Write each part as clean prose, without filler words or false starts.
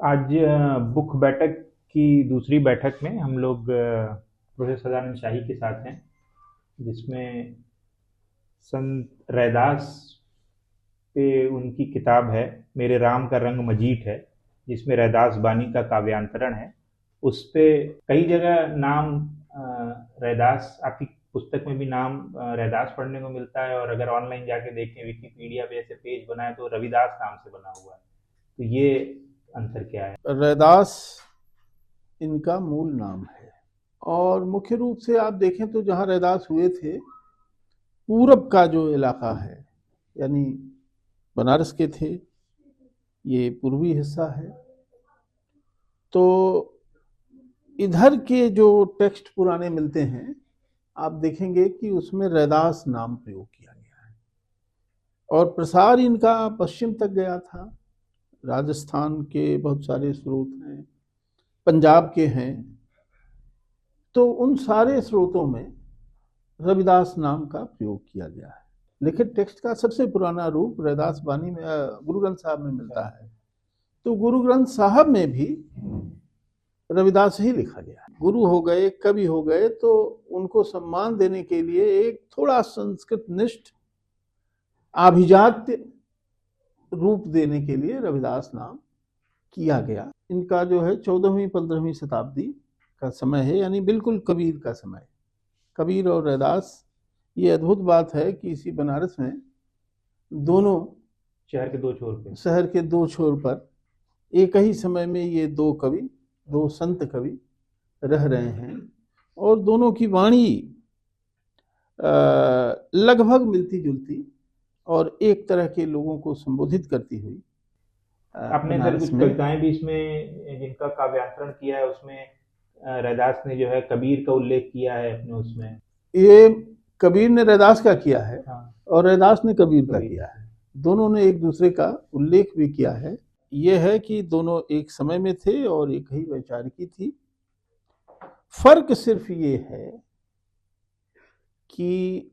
आज बुक बैठक की दूसरी बैठक में हम लोग प्रोफेसर सदानंद शाही के साथ हैं, जिसमें संत रैदास पे उनकी किताब है मेरे राम का रंग मजीठ है, जिसमें रैदास बानी का काव्यांतरण है। उस पे कई जगह नाम रैदास, आपकी पुस्तक में भी नाम रैदास पढ़ने को मिलता है, और अगर ऑनलाइन जाके देखें विकिपीडिया पे ऐसे पेज बनाए तो रविदास नाम से बना हुआ है। तो ये आंसर क्या है? रैदास इनका मूल नाम है, और मुख्य रूप से आप देखें तो जहाँ रैदास हुए थे पूरब का जो इलाका है, यानी बनारस के थे, ये पूर्वी हिस्सा है। तो इधर के जो टेक्स्ट पुराने मिलते हैं आप देखेंगे कि उसमें रैदास नाम प्रयोग किया गया है, और प्रसार इनका पश्चिम तक गया था। राजस्थान के बहुत सारे स्रोत हैं, पंजाब के हैं, तो उन सारे स्रोतों में रविदास नाम का प्रयोग किया गया है। लेकिन टेक्स्ट का सबसे पुराना रूप रैदास बानी में गुरु ग्रंथ साहब में मिलता है, तो गुरु ग्रंथ साहब में भी रविदास ही लिखा गया है। गुरु हो गए, कवि हो गए, तो उनको सम्मान देने के लिए एक थोड़ा संस्कृत निष्ठ आभिजात्य रूप देने के लिए रविदास नाम किया गया। इनका जो है 14वीं-15वीं शताब्दी का समय है, यानी बिल्कुल कबीर का समय। कबीर और रैदास, ये अद्भुत बात है कि इसी बनारस में दोनों शहर के दो छोर पर एक ही समय में ये दो कवि, दो संत कवि रह रहे हैं, और दोनों की वाणी लगभग मिलती जुलती और एक तरह के लोगों को संबोधित करती हुई। आपने सर कुछ कविताएं भी इसमें जिनका काव्यांतरण किया है, उसमें रैदास ने जो है कबीर का उल्लेख किया है अपने उसमें। ये कबीर ने रैदास का किया है, हाँ, और रैदास ने कबीर का किया है। दोनों ने एक दूसरे का उल्लेख भी किया है। ये है कि दोनों एक समय में थे और एक ही वैचारिकी थी। फर्क सिर्फ ये है कि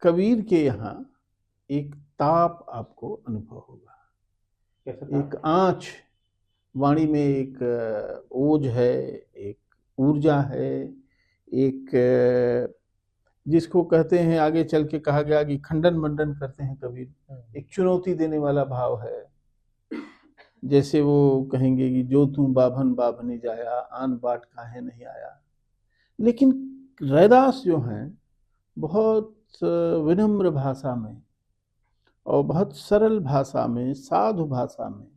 कबीर के यहाँ एक ताप आपको अनुभव होगा, एक आँच, वाणी में एक ओज है, एक ऊर्जा है, एक जिसको कहते हैं, आगे चल के कहा गया कि खंडन मंडन करते हैं कबीर, एक चुनौती देने वाला भाव है। जैसे वो कहेंगे कि जो तू बाभन बाभनी जाया, आन बाट काहे नहीं आया। लेकिन रैदास जो हैं बहुत विनम्र भाषा में और बहुत सरल भाषा में, साधु भाषा में,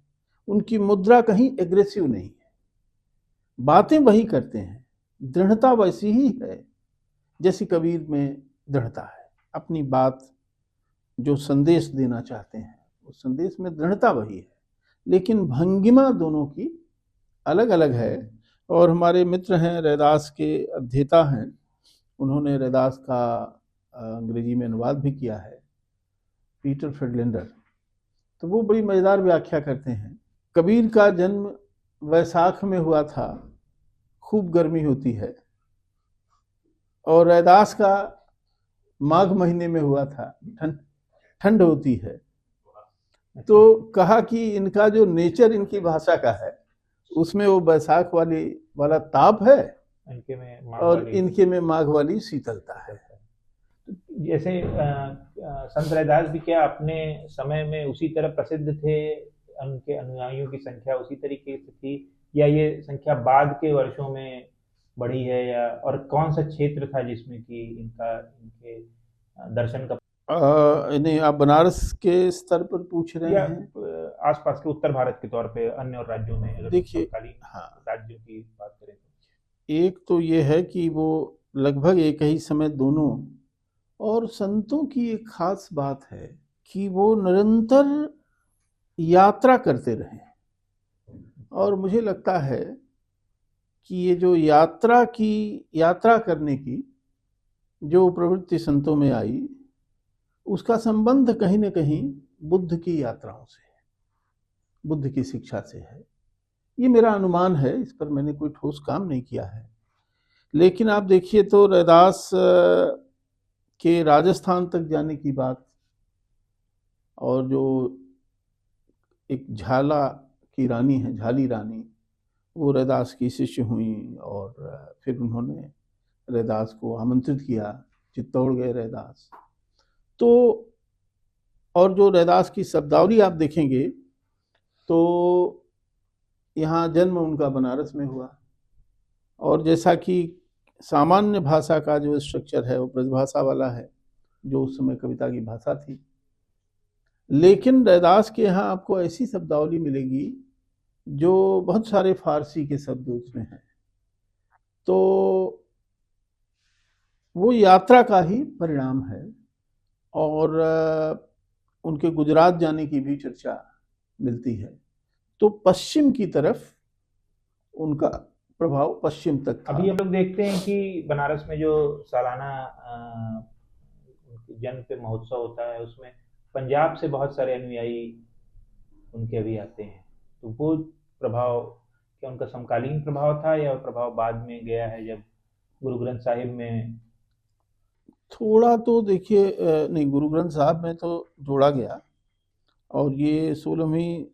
उनकी मुद्रा कहीं एग्रेसिव नहीं है, बातें वही करते हैं, दृढ़ता वैसी ही है जैसी कबीर में दृढ़ता है। अपनी बात जो संदेश देना चाहते हैं उस संदेश में दृढ़ता वही है, लेकिन भंगिमा दोनों की अलग अलग है। और हमारे मित्र हैं, रैदास के अध्येता हैं, उन्होंने रैदास का अंग्रेजी में अनुवाद भी किया है, पीटर फ्रेडलेंडर। तो वो बड़ी मज़ेदार व्याख्या करते हैं। कबीर का जन्म वैसाख में हुआ था, खूब गर्मी होती है, और रैदास का माघ महीने में हुआ था, ठंड होती है। तो कहा कि इनका जो नेचर इनकी भाषा का है उसमें वो बैसाख वाला ताप है, और इनके में माघ वाली शीतलता है। जैसे संत रैदास भी क्या अपने समय में उसी तरह प्रसिद्ध थे, उनके अनुयायियों की संख्या उसी तरीके से थी, या ये संख्या बाद के वर्षों में बढ़ी है, या और कौन सा क्षेत्र था जिसमें कि इनके दर्शन का नहीं, आप बनारस के स्तर पर पूछ रहे हैं, आसपास के उत्तर भारत के तौर पे अन्य और राज्यों में? देखिए, हाँ, राज्यों की बात करें तो एक तो ये है कि वो लगभग एक ही समय दोनों, और संतों की एक खास बात है कि वो निरंतर यात्रा करते रहे, और मुझे लगता है कि ये जो यात्रा करने की जो प्रवृत्ति संतों में आई, उसका संबंध कहीं न कहीं बुद्ध की यात्राओं से है, बुद्ध की शिक्षा से है। ये मेरा अनुमान है, इस पर मैंने कोई ठोस काम नहीं किया है। लेकिन आप देखिए तो रैदास के राजस्थान तक जाने की बात, और जो एक झाला की रानी है, झाली रानी, वो रैदास की शिष्य हुई और फिर उन्होंने रैदास को आमंत्रित किया, चित्तौड़ गए रैदास। तो और जो रैदास की शब्दावली आप देखेंगे तो यहाँ जन्म उनका बनारस में हुआ, और जैसा कि सामान्य भाषा का जो स्ट्रक्चर है वो ब्रजभाषा वाला है, जो उस समय कविता की भाषा थी। लेकिन रैदास के यहाँ आपको ऐसी शब्दावली मिलेगी जो बहुत सारे फारसी के शब्द उसमें हैं। तो वो यात्रा का ही परिणाम है, और उनके गुजरात जाने की भी चर्चा मिलती है। तो पश्चिम की तरफ उनका प्रभाव पश्चिम तक था। अभी हम लोग देखते हैं कि बनारस में जो सालाना जन्म पे महोत्सव होता है, उसमें पंजाब से बहुत सारे अनुयायी उनके अभी आते हैं। तो वो प्रभाव क्या उनका समकालीन प्रभाव था या प्रभाव बाद में गया है जब गुरु ग्रंथ साहिब में? थोड़ा तो देखिए, नहीं, गुरु ग्रंथ साहब में तो जोड़ा गया, और ये 16वीं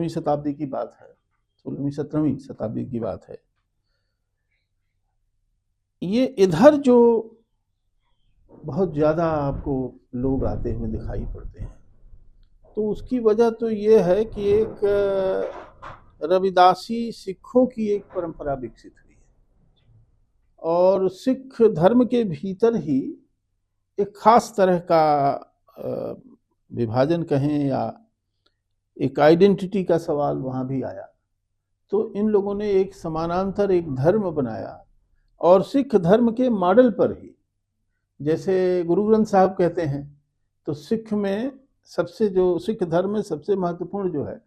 शताब्दी की बात है, 17वीं शताब्दी की बात है। ये इधर जो बहुत ज़्यादा आपको लोग आते हुए दिखाई पड़ते हैं, तो उसकी वजह तो ये है कि एक रविदासी सिखों की एक परंपरा विकसित हुई है, और सिख धर्म के भीतर ही एक खास तरह का विभाजन कहें या एक आइडेंटिटी का सवाल वहाँ भी आया। तो इन लोगों ने एक समानांतर एक धर्म बनाया, और सिख धर्म के मॉडल पर ही, जैसे गुरु ग्रंथ साहब कहते हैं, तो सिख में सबसे जो सिख धर्म में सबसे महत्वपूर्ण जो है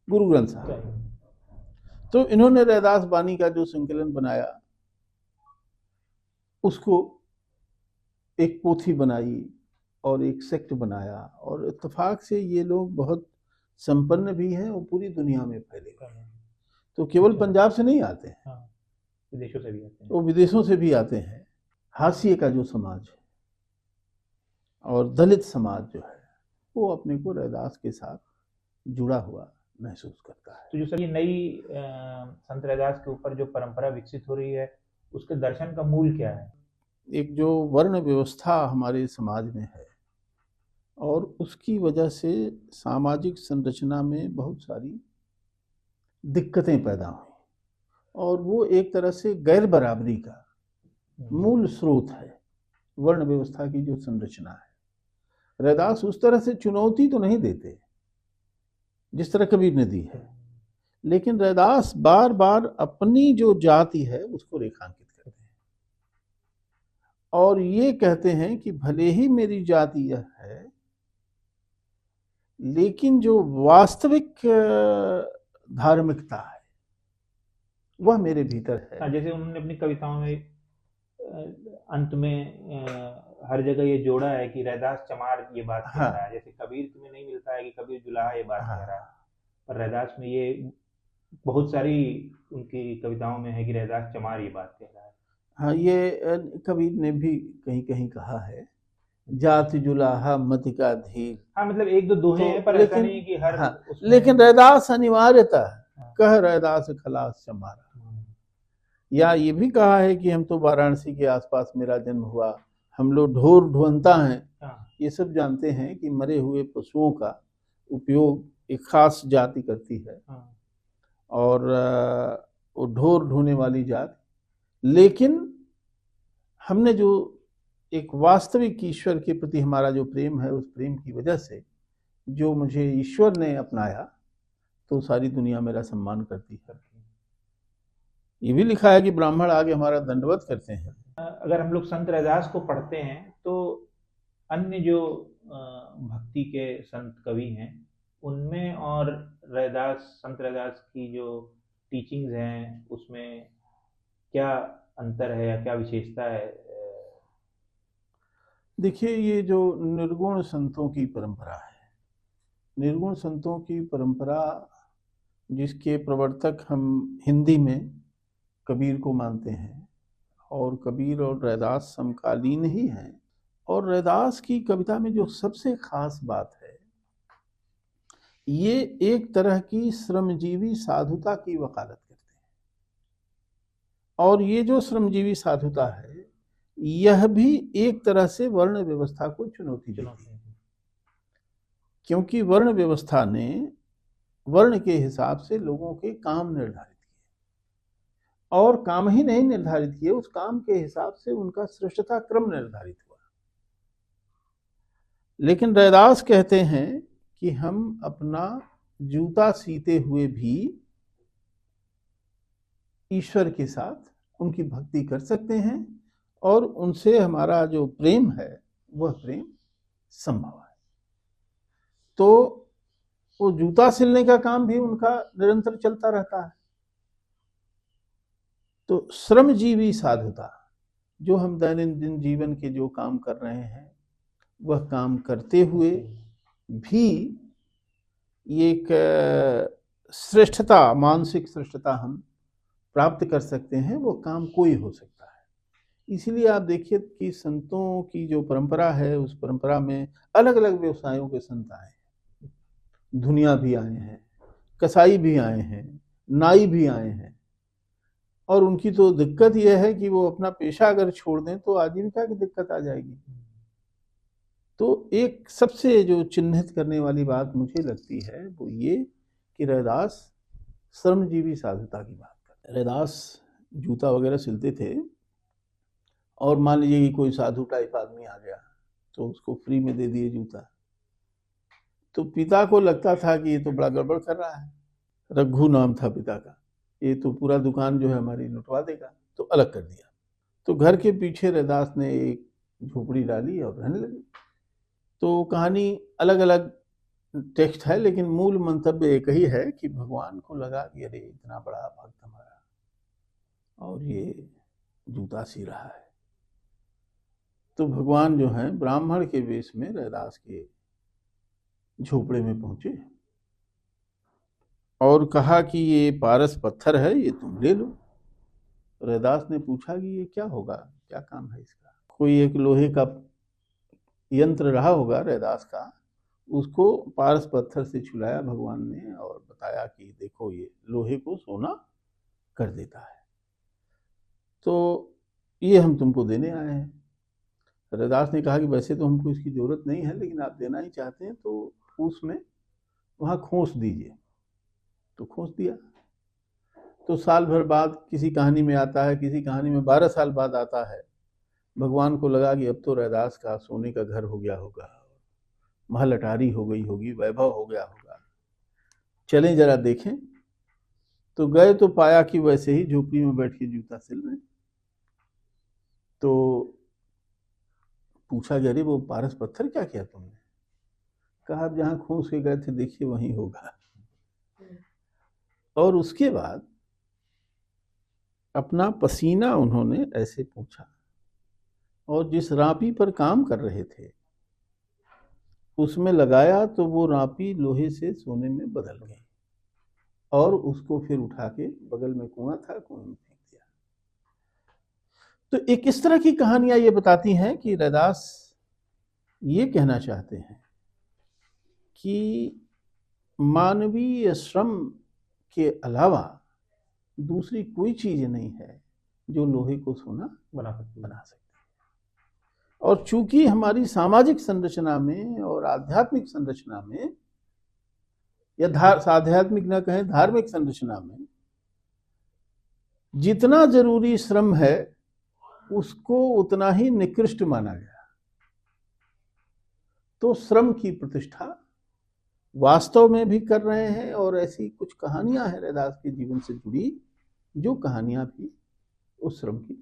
गुरु ग्रंथ साहब। तो इन्होंने रैदास बानी का जो संकलन बनाया, उसको एक पोथी बनाई और एक सेक्ट बनाया, और इत्तेफाक से ये लोग बहुत संपन्न भी हैं और पूरी दुनिया में फैले हुए हैं। तो केवल पंजाब से नहीं आते हैं, विदेशों से भी आते हैं, वो विदेशों से भी आते हैं। हाशिए का जो समाज है और दलित समाज जो है, वो अपने को रैदास के साथ जुड़ा हुआ महसूस करता है। तो जो सर ये नई संत रैदास के ऊपर जो परंपरा विकसित हो रही है, उसके दर्शन का मूल क्या है? एक जो वर्ण व्यवस्था हमारे समाज में है, और उसकी वजह से सामाजिक संरचना में बहुत सारी दिक्कतें पैदा हुई, और वो एक तरह से गैर बराबरी का मूल स्रोत है, वर्ण व्यवस्था की जो संरचना है। रैदास उस तरह से चुनौती तो नहीं देते जिस तरह कबीर ने दी है, लेकिन रैदास बार बार अपनी जो जाति है उसको रेखांकित करते हैं, और ये कहते हैं कि भले ही मेरी जाति यह है, लेकिन जो वास्तविक धार्मिकता है वह मेरे भीतर है। जैसे उन्होंने अपनी कविताओं में अंत में हर जगह ये जोड़ा है कि रैदास चमार ये बात कह रहा है। जैसे कबीर में नहीं मिलता है कि कबीर जुलाहा ये बात कह रहा है, पर रैदास में ये बहुत सारी उनकी कविताओं में है कि रैदास चमार ये बात कह रहा है। हाँ, ये कबीर ने भी कहीं कहीं कहा है, जात जुलाहा मति का धीर। हाँ, मतलब एक दो दोहे हैं, पर ऐसा नहीं कि हर लेकिन रैदास अनिवार्यता कह रैदास खलास चमारा। या ये भी कहा है कि हम तो वाराणसी के आसपास मेरा जन्म हुआ, हम लोग ढोर ढुअंता हैं। ये सब जानते हैं कि मरे हुए पशुओं का उपयोग एक खास जाति करती है, और वो ढोर ढोने वाली जाति। लेकिन हमने जो एक वास्तविक ईश्वर के प्रति हमारा जो प्रेम है, उस प्रेम की वजह से जो मुझे ईश्वर ने अपनाया, तो सारी दुनिया मेरा सम्मान करती है। ये भी लिखा है कि ब्राह्मण आगे हमारा दंडवत करते हैं। अगर हम लोग संत रैदास को पढ़ते हैं तो अन्य जो भक्ति के संत कवि हैं उनमें और संत रैदास की जो टीचिंग्स हैं उसमें क्या अंतर है या क्या विशेषता है? देखिए, ये जो निर्गुण संतों की परंपरा है, निर्गुण संतों की परंपरा जिसके प्रवर्तक हम हिंदी में कबीर को मानते हैं, और कबीर और रैदास समकालीन ही हैं। और रैदास की कविता में जो सबसे खास बात है ये एक तरह की श्रमजीवी साधुता की वकालत करते हैं। और ये जो श्रमजीवी साधुता है, यह भी एक तरह से वर्ण व्यवस्था को चुनौती देती है, क्योंकि वर्ण व्यवस्था ने वर्ण के हिसाब से लोगों के काम निर्धारित किए, और काम ही नहीं निर्धारित किए, उस काम के हिसाब से उनका श्रेष्ठता क्रम निर्धारित हुआ। लेकिन रैदास कहते हैं कि हम अपना जूता सीते हुए भी ईश्वर के साथ उनकी भक्ति कर सकते हैं, और उनसे हमारा जो प्रेम है वह प्रेम संभव है। तो वो जूता सिलने का काम भी उनका निरंतर चलता रहता है। तो श्रमजीवी साधुता, जो हम दैनंदिन जीवन के जो काम कर रहे हैं वह काम करते हुए भी एक श्रेष्ठता, मानसिक श्रेष्ठता हम प्राप्त कर सकते हैं, वो काम कोई हो सकता है। इसीलिए आप देखिए कि संतों की जो परंपरा है, उस परंपरा में अलग अलग व्यवसायों के संत आए हैं, धुनिया भी आए हैं, कसाई भी आए हैं, नाई भी आए हैं। और उनकी तो दिक्कत यह है कि वो अपना पेशा अगर छोड़ दें तो आजीविका की दिक्कत आ जाएगी। तो एक सबसे जो चिन्हित करने वाली बात मुझे लगती है वो ये कि रैदास श्रमजीवी साधुता की बात करते। रैदास जूता वगैरह सिलते थे, और मान लीजिए कि कोई साधु टाइप आदमी आ गया तो उसको फ्री में दे दिए जूता। तो पिता को लगता था कि ये तो बड़ा गड़बड़ कर रहा है, रघु नाम था पिता का, ये तो पूरा दुकान जो है हमारी लुटवा देगा, तो अलग कर दिया। तो घर के पीछे रैदास ने एक झोपड़ी डाली और रहने लगे। तो कहानी अलग अलग टेक्स्ट है, लेकिन मूल मंतव्य एक ही है कि भगवान को लगा कि अरे इतना बड़ा भक्त हमारा और ये जूता सी रहा है। तो भगवान जो है ब्राह्मण के वेश में रैदास के झोपड़े में पहुंचे और कहा कि ये पारस पत्थर है, ये तुम ले लो। रैदास ने पूछा कि ये क्या होगा, क्या काम है इसका। कोई एक लोहे का यंत्र रहा होगा रैदास का, उसको पारस पत्थर से छुलाया भगवान ने और बताया कि देखो ये लोहे को सोना कर देता है, तो ये हम तुमको देने आए हैं। रैदास ने कहा कि वैसे तो हमको इसकी जरूरत नहीं है, लेकिन आप देना ही चाहते हैं तो उसमें वहाँ खोस दीजिए। तो खोस दिया। तो साल भर बाद किसी कहानी में आता है, किसी कहानी में 12 साल बाद आता है। भगवान को लगा कि अब तो रैदास का सोने का घर हो गया होगा, महल अटारी हो गई होगी, वैभव हो गया होगा, चलें जरा देखें। तो गए तो पाया कि वैसे ही झोपड़ी में बैठ के जूता सिल रहे। तो पूछा कि अरे वो पारस पत्थर क्या किया तुमने? कहा आप जहाँ खोस के गए थे देखिए वहीं होगा। और उसके बाद अपना पसीना उन्होंने ऐसे पूछा, और जिस रापी पर काम कर रहे थे उसमें लगाया, तो वो रापी लोहे से सोने में बदल गई, और उसको फिर उठा के बगल में कुआं था, कुएं में फेंक दिया। तो एक इस तरह की कहानियां ये बताती हैं कि रैदास ये कहना चाहते हैं कि मानवीय श्रम के अलावा दूसरी कोई चीज नहीं है जो लोहे को सोना बना सकती है। और चूंकि हमारी सामाजिक संरचना में और आध्यात्मिक संरचना में, या आध्यात्मिक न कहें, धार्मिक संरचना में जितना जरूरी श्रम है उसको उतना ही निकृष्ट माना गया। तो श्रम की प्रतिष्ठा वास्तव में भी कर रहे हैं, और ऐसी कुछ कहानियां हैं रैदास के जीवन से जुड़ी, जो कहानियां भी उस श्रम की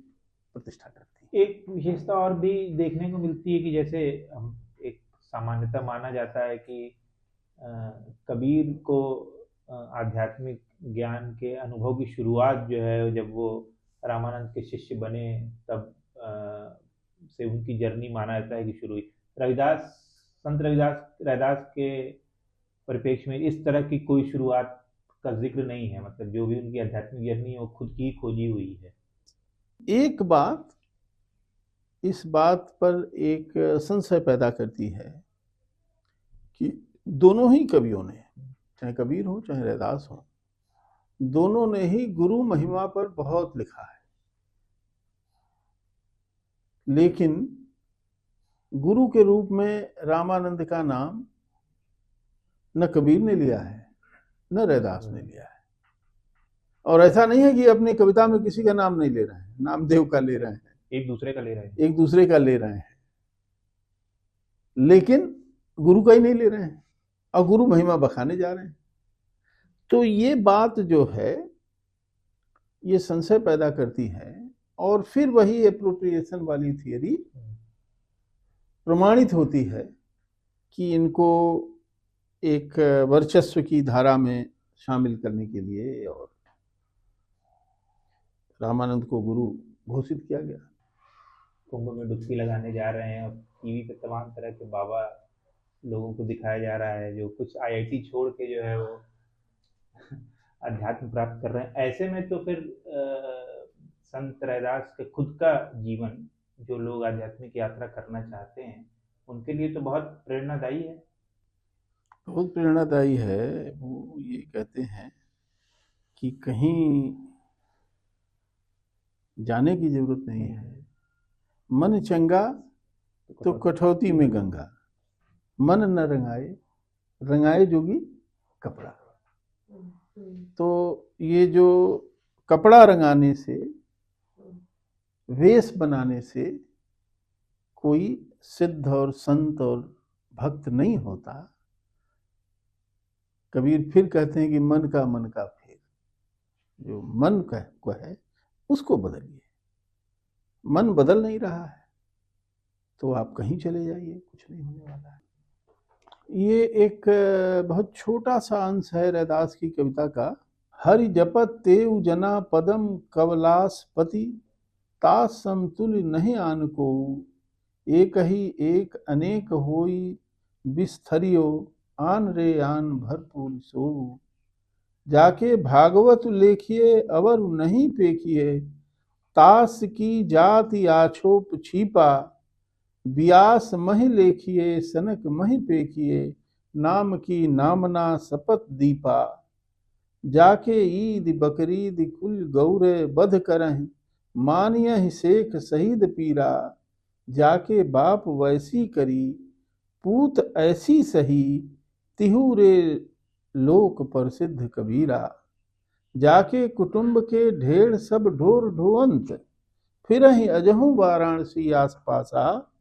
प्रतिष्ठा करती हैं। एक विशेषता और भी देखने को मिलती है कि जैसे हम एक सामान्यतः माना जाता है कि कबीर को आध्यात्मिक ज्ञान के अनुभव की शुरुआत जो है जब वो रामानंद के शिष्य बने तब से उनकी जर्नी माना जाता है कि शुरू हुई। संत रविदास के परिप्रेक्ष्य में इस तरह की कोई शुरुआत का जिक्र नहीं है, मतलब जो भी उनकी आध्यात्मिक जर्नी है वो खुद की खोजी हुई है। एक बात इस बात पर एक संशय पैदा करती है कि दोनों ही कवियों ने चाहे कबीर हो चाहे रैदास हो, दोनों ने ही गुरु महिमा पर बहुत लिखा है, लेकिन गुरु के रूप में रामानंद का नाम न कबीर ने लिया है न रैदास ने लिया है। और ऐसा नहीं है कि अपनी कविता में किसी का नाम नहीं ले रहे हैं, नामदेव का ले रहे हैं, एक दूसरे का ले रहे हैं, एक दूसरे का ले रहे हैं, लेकिन गुरु का ही नहीं ले रहे हैं और गुरु महिमा बखाने जा रहे हैं। तो ये बात जो है ये संशय पैदा करती है और फिर वही एप्रोप्रिएशन वाली थियरी प्रमाणित होती है कि इनको एक वर्चस्व की धारा में शामिल करने के लिए और रामानंद को गुरु घोषित किया गया। कुंभ में डुबकी लगाने जा रहे हैं और टीवी पे तमाम तरह के बाबा लोगों को दिखाया जा रहा है जो कुछ आईआईटी छोड़ के जो है वो अध्यात्म प्राप्त कर रहे हैं। ऐसे में तो फिर संत रैदास के खुद का जीवन, जो लोग आध्यात्मिक यात्रा करना चाहते हैं उनके लिए तो बहुत प्रेरणादायी है। बहुत प्रेरणादायी है। वो ये कहते हैं कि कहीं जाने की जरूरत नहीं है, मन चंगा तो कठौती में गंगा, मन न रंगाए रंगाए जोगी कपड़ा। तो ये जो कपड़ा रंगाने से, वेश बनाने से कोई सिद्ध और संत और भक्त नहीं होता। कबीर फिर कहते हैं कि मन का फेर, जो मन को है उसको बदलिए। मन बदल नहीं रहा है तो आप कहीं चले जाइए, कुछ नहीं होने वाला है। ये एक बहुत छोटा सा अंश है रैदास की कविता का। हरि जपत तेउ जना पदम कवलासपति, तास समतुल्य नहीं आन को, एक ही एक अनेक होई बिस्थरियो, आन रे आन भरपूर सो। जाके भागवत लेखिए अवर नहीं पेखिए, तास की जाति आछोप छिपा, व्यास महि लेखिए सनक महि पेखिए, नाम की नामना सपत दीपा। जाके ईद बकरीद कुल गौरे बध करहि, मानियहि शेख शहीद पीरा। जाके बाप वैसी करी पूत ऐसी सही, तिहु रे लोक प्रसिद्ध कबीरा। जाके कुटुंब के ढेर सब ढोर ढोअंत, फिरहि अजहू वाराणसी आस पासा।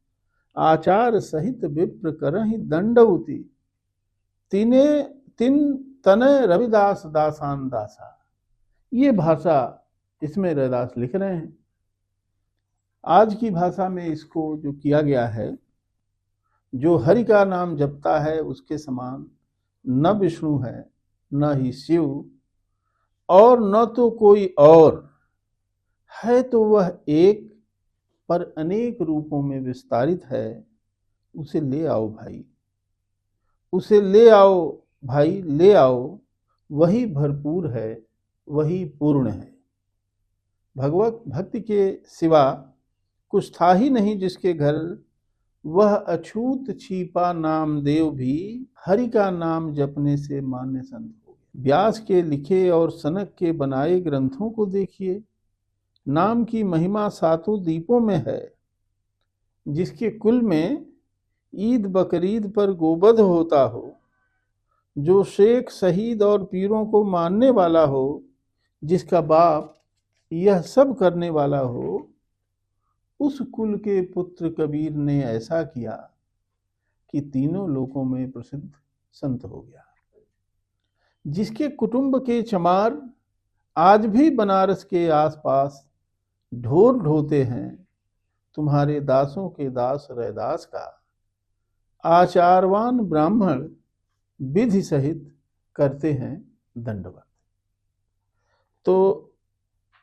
आचार सहित विप्र करहि दंडवती, तिन तनय रविदास दासान दासा। ये भाषा इसमें रैदास लिख रहे हैं। आज की भाषा में इसको जो किया गया है, जो हरि का नाम जपता है उसके समान न विष्णु है न ही शिव, और न तो कोई और है, तो वह एक पर अनेक रूपों में विस्तारित है। उसे ले आओ भाई, उसे ले आओ भाई, ले आओ। वही भरपूर है, वही पूर्ण है। भगवत भक्ति के सिवा कुछ था ही नहीं जिसके घर। वह अछूत छिपा नामदेव भी, हरि का नाम जपने से मान्य संत हो गए। व्यास के लिखे और सनक के बनाए ग्रंथों को देखिए। नाम की महिमा सातों दीपों में है। जिसके कुल में ईद बकरीद पर गोवध होता हो, जो शेख शहीद और पीरों को मानने वाला हो, जिसका बाप यह सब करने वाला हो, उस कुल के पुत्र कबीर ने ऐसा किया कि तीनों लोकों में प्रसिद्ध संत हो गया। जिसके कुटुंब के चमार आज भी बनारस के आसपास ढोर ढोते हैं, तुम्हारे दासों के दास रैदास का आचारवान ब्राह्मण विधि सहित करते हैं दंडवत। तो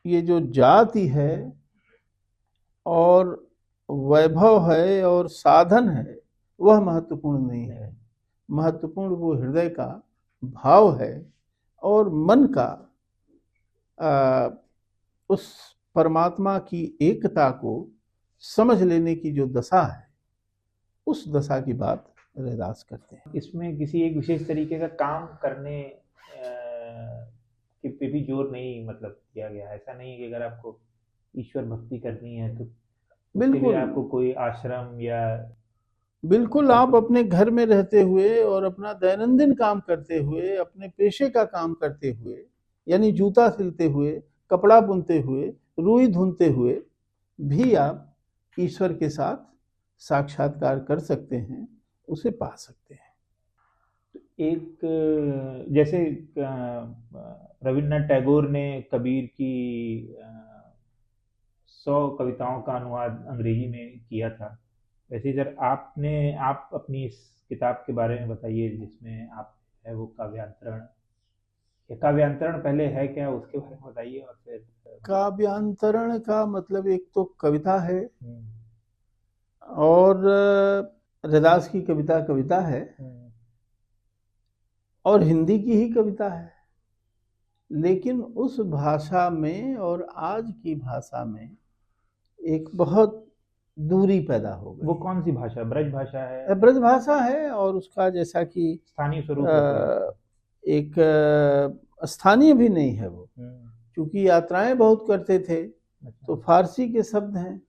ये जो जाति है और वैभव है और साधन है, वह महत्वपूर्ण नहीं है। महत्वपूर्ण वो हृदय का भाव है और मन का उस परमात्मा की एकता को समझ लेने की जो दशा है, उस दशा की बात रैदास करते हैं। इसमें किसी एक विशेष तरीके का काम करने के पे भी जोर नहीं मतलब किया गया है। ऐसा नहीं है कि अगर आपको ईश्वर भक्ति करनी है तो उसके लिए बिल्कुल आपको कोई आश्रम या बिल्कुल, आप अपने घर में रहते हुए और अपना दैनंदिन काम करते हुए, अपने पेशे का काम करते हुए, यानी जूता सिलते हुए, कपड़ा बुनते हुए, रुई धुनते हुए भी आप ईश्वर के साथ साक्षात्कार कर सकते हैं, उसे पा सकते हैं। एक जैसे रविन्द्रनाथ टैगोर ने कबीर की 100 कविताओं का अनुवाद अंग्रेजी में किया था, वैसे ही सर आप अपनी इस किताब के बारे में बताइए जिसमें आप है वो काव्यांतरण, या काव्यांतरण पहले है क्या उसके बारे में बताइए और फिर। काव्यांतरण का मतलब एक तो कविता है और रैदास की कविता है और हिंदी की ही कविता है, लेकिन उस भाषा में और आज की भाषा में एक बहुत दूरी पैदा हो गई। वो कौन सी भाषा, ब्रज भाषा है? ब्रज भाषा है और उसका जैसा कि स्थानीय स्वरूप एक स्थानीय भी नहीं है वो, क्योंकि यात्राएं बहुत करते थे तो फारसी के शब्द हैं।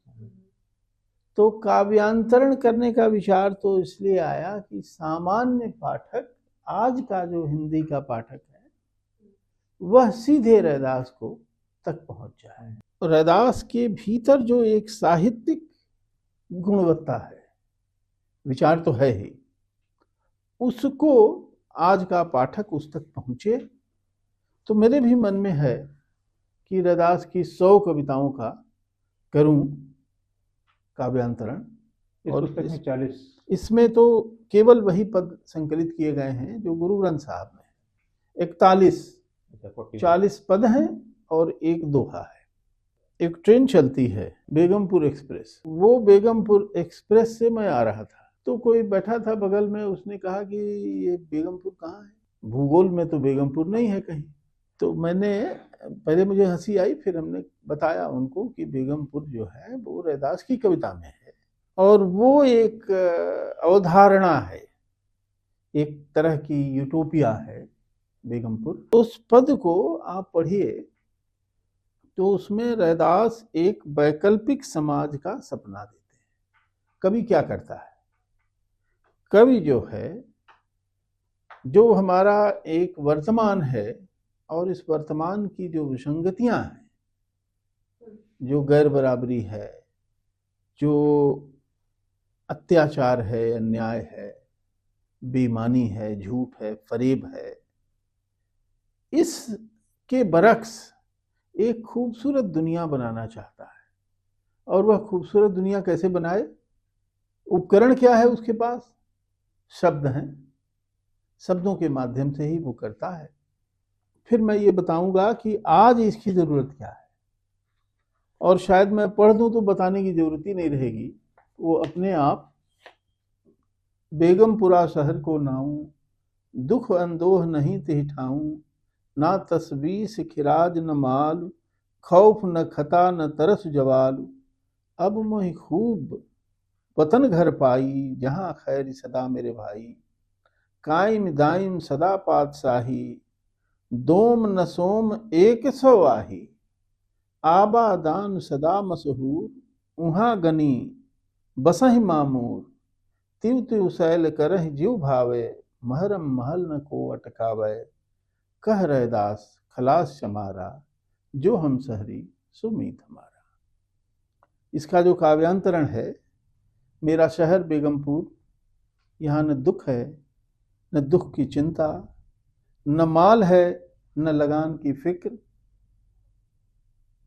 तो काव्यांतरण करने का विचार तो इसलिए आया कि सामान्य पाठक, आज का जो हिंदी का पाठक है, वह सीधे रैदास को तक पहुंच जाए। रैदास के भीतर जो एक साहित्यिक गुणवत्ता है, विचार तो है ही, उसको आज का पाठक उस तक पहुंचे। तो मेरे भी मन में है कि रैदास की 100 कविताओं का करूं काव्यांतरण। और इसमें तो केवल वही पद संकलित किए गए हैं जो गुरु ग्रंथ साहब में 40 पद हैं और एक दोहा है। एक ट्रेन चलती है बेगमपुर एक्सप्रेस, वो बेगमपुर एक्सप्रेस से मैं आ रहा था तो कोई बैठा था बगल में, उसने कहा कि ये बेगमपुर कहाँ है, भूगोल में तो बेगमपुर नहीं है कहीं। तो मैंने पहले मुझे हंसी आई, फिर हमने बताया उनको कि बेगमपुर जो है वो रैदास की कविता में है और वो एक अवधारणा है, एक तरह की यूटोपिया है बेगमपुर। उस पद को आप पढ़िए तो उसमें रैदास एक वैकल्पिक समाज का सपना देते हैं। कवि क्या करता है, कवि जो है, जो हमारा एक वर्तमान है और इस वर्तमान की जो विसंगतियां हैं, जो गैर बराबरी है, जो अत्याचार है, अन्याय है, बेईमानी है, झूठ है, फरेब है, इसके बरक्स एक खूबसूरत दुनिया बनाना चाहता है। और वह खूबसूरत दुनिया कैसे बनाए, उपकरण क्या है उसके पास, शब्द हैं, शब्दों के माध्यम से ही वो करता है। फिर मैं ये बताऊंगा कि आज इसकी जरूरत क्या है, और शायद मैं पढ़ दूं तो बताने की जरूरत ही नहीं रहेगी, वो अपने आप। बेगमपुरा शहर को नाऊं, दुख अंदोह नहीं तिठाऊं, ना तस्बीस खिराज न माल, खौफ न खता न तरस जवाल, अब मोहि खूब वतन घर पाई, जहां खैर सदा मेरे भाई, कायम दायम सदा पातशाही, दोम न सोम एक सौ आही, आबादान सदा मशहूर, उहाँ गनी बसहि मामूर, तिव तिव सैल करहि जीव भावे, महरम महल न को अटकावे, कह रैदास खलास चमारा, जो हम शहरी सुमीत हमारा। इसका जो काव्यांतरण है, मेरा शहर बेगमपुर, यहाँ न दुख है, न दुख की चिंता, न माल है, न लगान की फिक्र,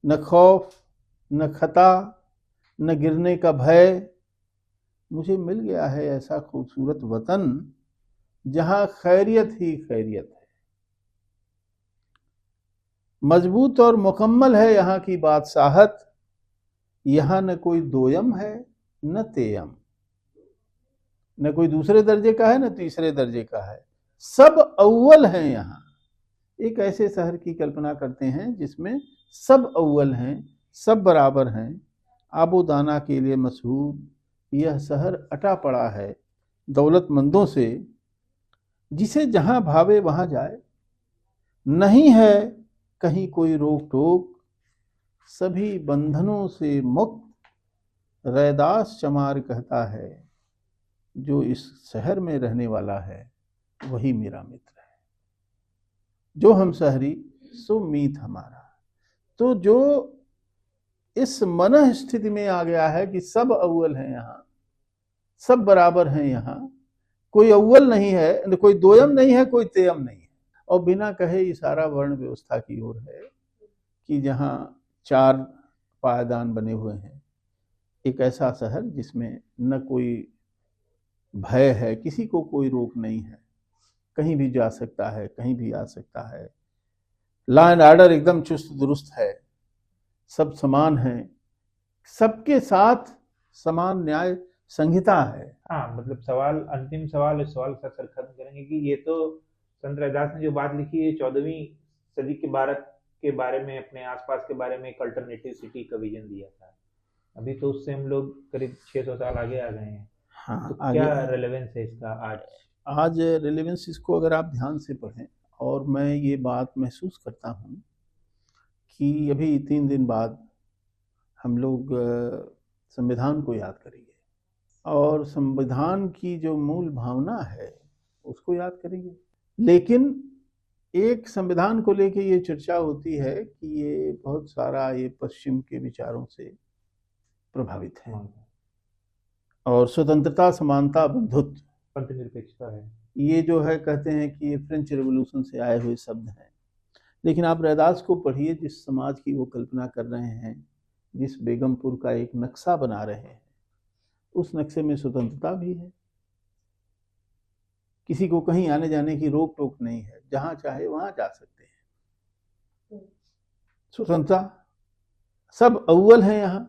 न खौफ, न खता, न गिरने का भय। मुझे मिल गया है ऐसा खूबसूरत वतन जहां खैरियत ही खैरियत है। मजबूत और मुकम्मल है यहाँ की बादशाहत, यहाँ न कोई दोयम है न तेयम, न कोई दूसरे दर्जे का है न तीसरे दर्जे का है, सब अव्वल हैं यहाँ। एक ऐसे शहर की कल्पना करते हैं जिसमें सब अव्वल हैं, सब बराबर हैं। आबोदाना के लिए मशहूर यह शहर अटा पड़ा है, दौलतमंदों से, जिसे जहां भावे वहां जाए, नहीं है कहीं कोई रोक टोक, सभी बंधनों से मुक्त रैदास चमार कहता है, जो इस शहर में रहने वाला है वही मेरा मित्र है। जो हम शहरी सो मीत हमारा। तो जो इस मन स्थिति में आ गया है कि सब अव्वल हैं यहाँ, सब बराबर हैं यहाँ, कोई अव्वल नहीं है, कोई दोयम नहीं है, कोई तेयम नहीं है, और बिना कहे इशारा वर्ण व्यवस्था की ओर है कि जहाँ 4 पायदान बने हुए हैं, एक ऐसा शहर जिसमें न कोई भय है, किसी को कोई रोक नहीं है, कहीं भी जा सकता है, कहीं भी आ सकता है, लॉ एंड ऑर्डर एकदम चुस्त दुरुस्त है, सब समान हैं, सबके साथ समान न्याय संहिता है। हाँ, मतलब सवाल, अंतिम सवाल, इस सवाल का सर खत्म करेंगे कि ये तो संत रैदास ने जो बात लिखी है 14वीं सदी के भारत के बारे में, अपने आसपास के बारे में एक अल्टरनेटिव सिटी का विजन दिया था। अभी तो उससे हम लोग करीब 600 साल आगे आ गए हैं। हाँ, तो क्या रेलेवेंस है इसका आज रेलेवेंस इसको अगर आप ध्यान से पढ़ें, और मैं ये बात महसूस करता हूँ कि अभी 3 दिन बाद हम लोग संविधान को याद करेंगे, और संविधान की जो मूल भावना है उसको याद करेंगे। लेकिन एक संविधान को लेके ये चर्चा होती है कि ये बहुत सारा ये पश्चिम के विचारों से प्रभावित है, और स्वतंत्रता, समानता, बंधुत्व, पंथनिरपेक्षता है, ये जो है कहते हैं कि ये फ्रेंच रेवोल्यूशन से आए हुए शब्द हैं। लेकिन आप रैदास को पढ़िए, जिस समाज की वो कल्पना कर रहे हैं, जिस बेगमपुर का एक नक्शा बना रहे हैं, उस नक्शे में स्वतंत्रता भी है, किसी को कहीं आने जाने की रोक टोक नहीं है, जहां चाहे वहां जा सकते हैं, स्वतंत्रता, सब अव्वल हैं यहां,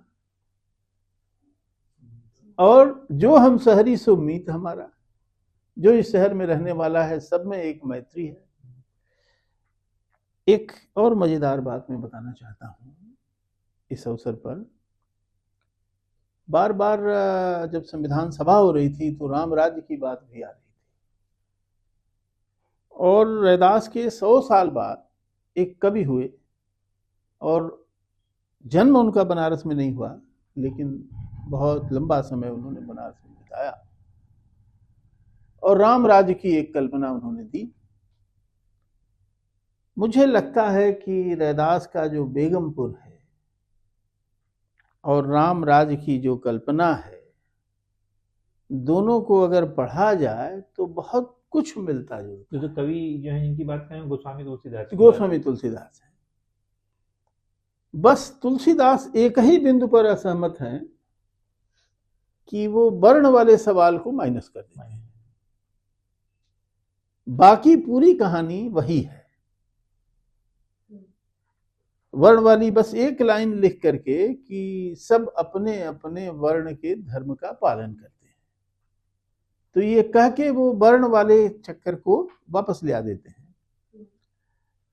और जो हम शहरी सो मीत हमारा, जो इस शहर में रहने वाला है सब में एक मैत्री है। एक और मजेदार बात मैं बताना चाहता हूं इस अवसर पर, बार बार जब संविधान सभा हो रही थी तो राम राज्य की बात भी आ रही थी, और रैदास के 100 साल बाद एक कवि हुए, और जन्म उनका बनारस में नहीं हुआ, लेकिन बहुत लंबा समय उन्होंने बनारस में बिताया, और राम राज्य की एक कल्पना उन्होंने दी। मुझे लगता है कि रैदास का जो बेगमपुर है और राम राज्य की जो कल्पना है, दोनों को अगर पढ़ा जाए तो बहुत कुछ मिलता जुलता। तो कवि जो है इनकी बात करें, गोस्वामी तुलसीदास है। बस तुलसीदास एक ही बिंदु पर असहमत हैं कि वो वर्ण वाले सवाल को माइनस कर देते हैं, बाकी पूरी कहानी वही है। वर्ण वाली बस एक लाइन लिख करके कि सब अपने अपने वर्ण के धर्म का पालन करते हैं, तो ये कह के वो वर्ण वाले चक्कर को वापस ले आ देते हैं।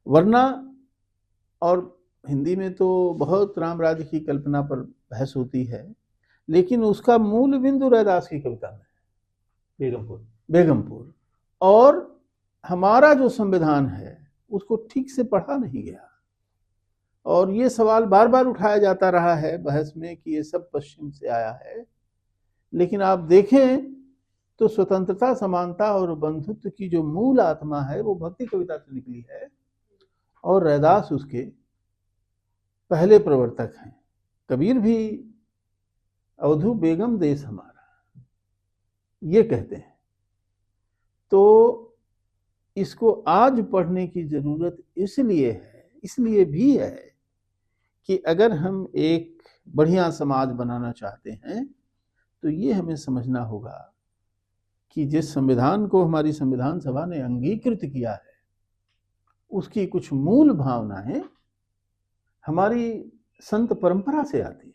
वरना, और हिंदी में तो बहुत राम राज्य की कल्पना पर बहस होती है, लेकिन उसका मूल बिंदु रैदास की कविता में बेगमपुर, और हमारा जो संविधान है उसको ठीक से पढ़ा नहीं गया, और ये सवाल बार बार उठाया जाता रहा है बहस में कि ये सब पश्चिम से आया है। लेकिन आप देखें तो स्वतंत्रता, समानता और बंधुत्व की जो मूल आत्मा है वो भक्ति कविता से निकली है, और रैदास उसके पहले प्रवर्तक हैं। कबीर भी अवधू बेगम देश हमारा ये कहते हैं। तो इसको आज पढ़ने की जरूरत इसलिए भी है कि अगर हम एक बढ़िया समाज बनाना चाहते हैं तो ये हमें समझना होगा कि जिस संविधान को हमारी संविधान सभा ने अंगीकृत किया है उसकी कुछ मूल भावनाएं हमारी संत परंपरा से आती है।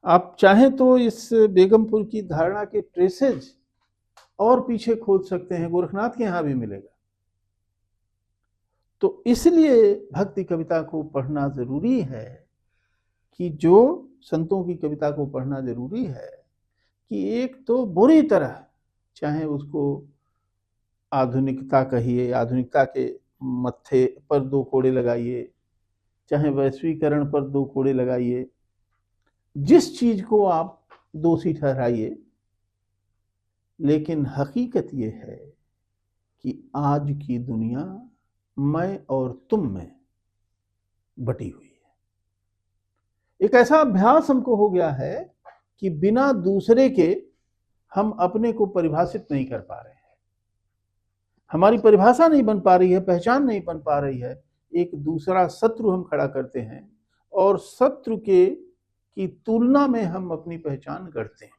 आप चाहें तो इस बेगमपुर की धारणा के ट्रेसेज और पीछे खोज सकते हैं, गोरखनाथ के यहां भी मिलेगा। तो इसलिए भक्ति कविता को पढ़ना जरूरी है, कि जो संतों की कविता को पढ़ना जरूरी है कि एक तो बुरी तरह चाहे उसको आधुनिकता कहिए, आधुनिकता के मत्थे पर दो कोड़े लगाइए, चाहे वैश्वीकरण पर दो कोड़े लगाइए, जिस चीज को आप दोषी ठहराइए, लेकिन हकीकत ये है कि आज की दुनिया मैं और तुम में बटी हुई है। एक ऐसा अभ्यास हमको हो गया है कि बिना दूसरे के हम अपने को परिभाषित नहीं कर पा रहे हैं, हमारी परिभाषा नहीं बन पा रही है, पहचान नहीं बन पा रही है। एक दूसरा शत्रु हम खड़ा करते हैं और शत्रु के की तुलना में हम अपनी पहचान करते हैं,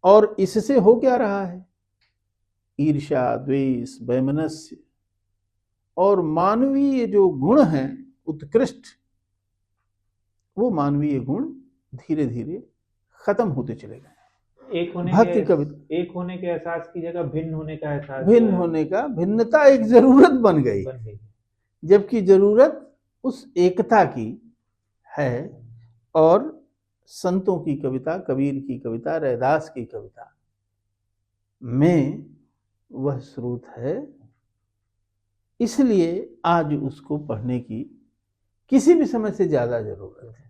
और इससे हो क्या रहा है? ईर्ष्या, द्वेष, वैमनस्य और मानवीय जो गुण हैं उत्कृष्ट, वो मानवीय गुण धीरे धीरे खत्म होते चले गए। एक होने भक्ति कविता, एक होने के एहसास की जगह भिन्न होने का एहसास, भिन्न होने का, भिन्नता एक जरूरत बन गई, जबकि जरूरत उस एकता की है। और संतों की कविता, कबीर की कविता, रैदास की कविता में वह स्रोत है, इसलिए आज उसको पढ़ने की किसी भी समय से ज्यादा जरूरत है।